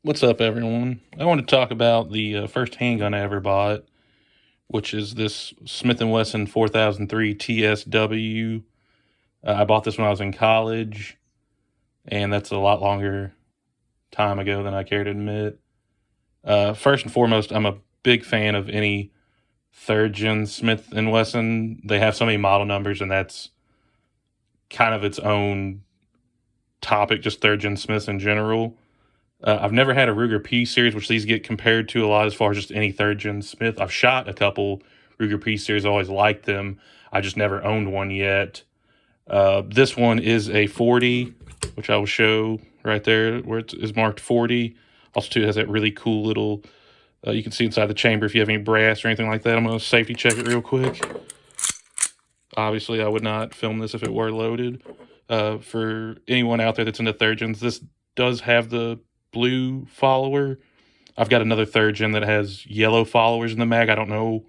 What's up, everyone? I want to talk about the first handgun I ever bought, which is this Smith & Wesson 4003 TSW. I bought this when I was in college, and that's a lot longer time ago than I care to admit. First and foremost, I'm a big fan of any third-gen Smith & Wesson. They have so many model numbers, and that's kind of its own topic, just third-gen Smiths in general. I've never had a Ruger P series, which these get compared to a lot as far as just any third gen Smith. I've shot a couple Ruger P series, I always liked them. I just never owned one yet. This one is a 40, which I will show right there where it is marked 40. Also, too, it has that really cool little, you can see inside the chamber if you have any brass or anything like that. I'm going to safety check it real quick. Obviously, I would not film this if it were loaded. For anyone out there that's into third gens, this does have the blue follower. I've got another third gen that has yellow followers in the mag. I don't know.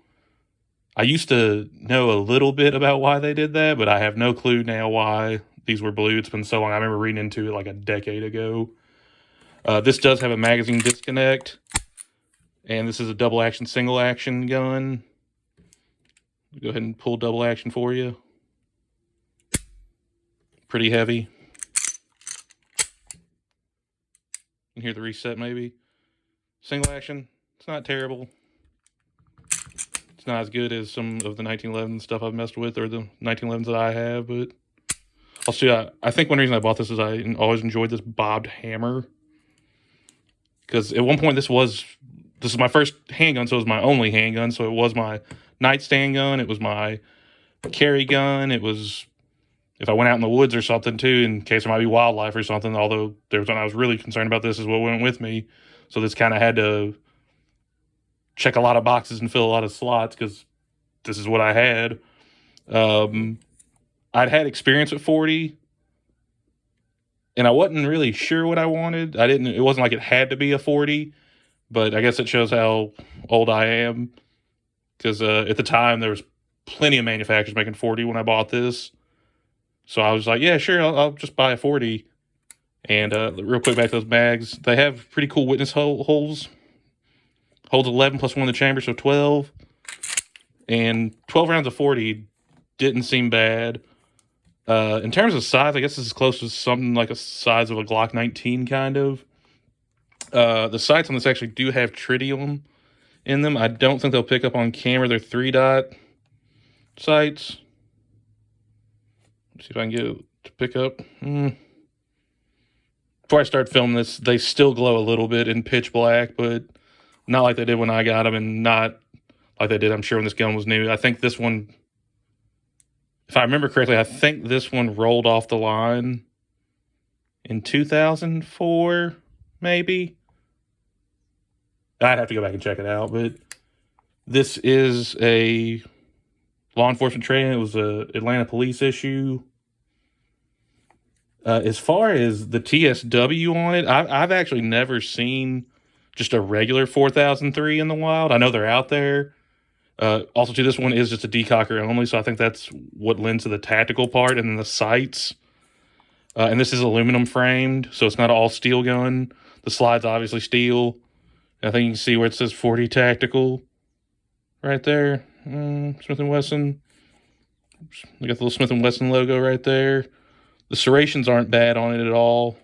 I used to know a little bit about why they did that, but I have no clue now why these were blue. It's been so long. I remember reading into it like a decade ago. This does have a magazine disconnect, and this is a double action, single action gun. Go ahead and pull double action for you. Pretty heavy. You can hear the reset maybe. Single action, it's not terrible. It's not as good as some of the 1911 stuff I've messed with, or the 1911s that I have, but I'll see. I think one reason I bought this is I always enjoyed this bobbed hammer. Because at one point this is my first handgun, so it was my only handgun, so it was my nightstand gun, it was my carry gun, it was if I went out in the woods or something too, in case there might be wildlife or something, although there was one I was really concerned about. This is what went with me. So this kind of had to check a lot of boxes and fill a lot of slots because this is what I had. I'd had experience with 40, and I wasn't really sure what I wanted. It wasn't like it had to be a 40, but I guess it shows how old I am. Because at the time, there was plenty of manufacturers making 40 when I bought this. So I was like, yeah, sure, I'll just buy a 40. And real quick, back to those bags. They have pretty cool witness holes. Holds 11 plus 1 in the chamber, so 12. And 12 rounds of 40 didn't seem bad. In terms of size, I guess this is close to something like a size of a Glock 19, kind of. The sights on this actually do have tritium in them. I don't think they'll pick up on camera. They're 3-dot sights. See if I can get it to pick up. Before I start filming this, they still glow a little bit in pitch black, but not like they did when I got them, and not like they did, I'm sure, when this gun was new. I think this one, if I remember correctly, I think this one rolled off the line in 2004, maybe. I'd have to go back and check it out, but this is a law enforcement training. It was a Atlanta police issue. As far as the TSW on it, I've actually never seen just a regular 4003 in the wild. I know they're out there. Also, too, this one is just a decocker only, so I think that's what lends to the tactical part. And then the sights. And this is aluminum framed, so it's not all steel gun. The slide's obviously steel. I think you can see where it says 40 tactical right there. Smith & Wesson. We got the little Smith & Wesson logo right there. The serrations aren't bad on it at all.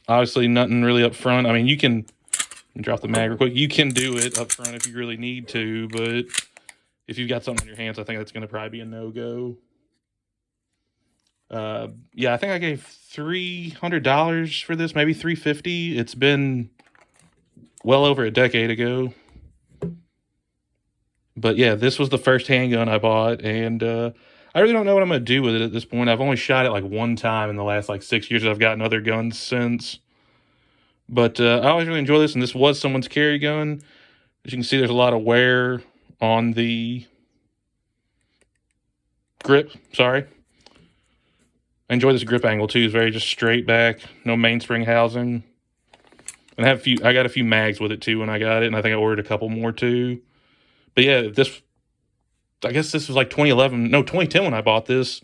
Obviously, nothing really up front. I mean, you can drop the mag real quick. You can do it up front if you really need to, but if you've got something in your hands, I think that's going to probably be a no-go. Yeah, I think I gave $300 for this, maybe $350. It's been well over a decade ago. But yeah, this was the first handgun I bought, and I really don't know what I'm going to do with it at this point. I've only shot it like one time in the last like 6 years. I've gotten other guns since. But I always really enjoy this, and this was someone's carry gun. As you can see, there's a lot of wear on the grip. Sorry. I enjoy this grip angle too. It's very just straight back, no mainspring housing. And I got a few mags with it too when I got it, and I think I ordered a couple more too. But yeah, I guess this was like 2010 when I bought this.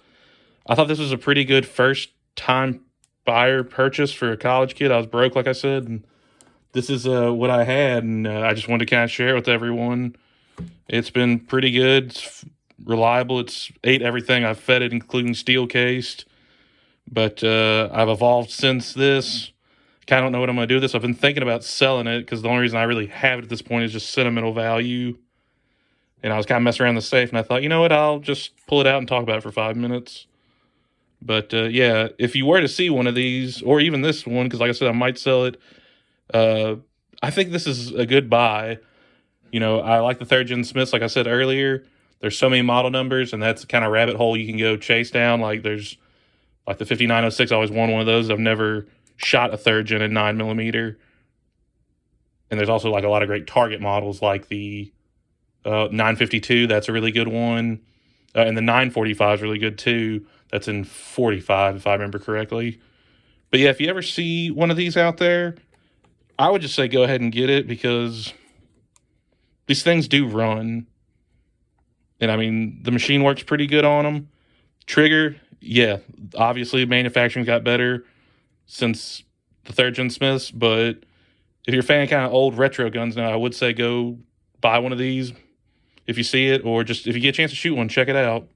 I thought this was a pretty good first time buyer purchase for a college kid. I was broke, like I said, and this is what I had, and I just wanted to kind of share it with everyone. It's been pretty good. It's reliable. It's ate everything I've fed it, including steel cased. But I've evolved since this. Kind of don't know what I'm going to do with this. I've been thinking about selling it because the only reason I really have it at this point is just sentimental value. And I was kind of messing around the safe, and I thought, you know what, I'll just pull it out and talk about it for 5 minutes. But yeah, if you were to see one of these, or even this one, because like I said, I might sell it, I think this is a good buy. You know, I like the third gen Smiths, like I said earlier. There's so many model numbers, and that's the kind of rabbit hole you can go chase down. Like there's like the 5906, I always wanted one of those. I've never shot a third gen in 9mm. And there's also like a lot of great target models like the 952, that's a really good one. And the 945 is really good too. That's in 45, if I remember correctly. But yeah, if you ever see one of these out there, I would just say go ahead and get it because these things do run. And I mean, the machine works pretty good on them. Trigger, yeah, obviously manufacturing got better since the third gen Smiths, but if you're a fan of kind of old retro guns now, I would say go buy one of these if you see it, or just if you get a chance to shoot one, check it out.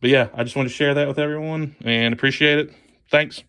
But yeah, I just wanted to share that with everyone and appreciate it. Thanks.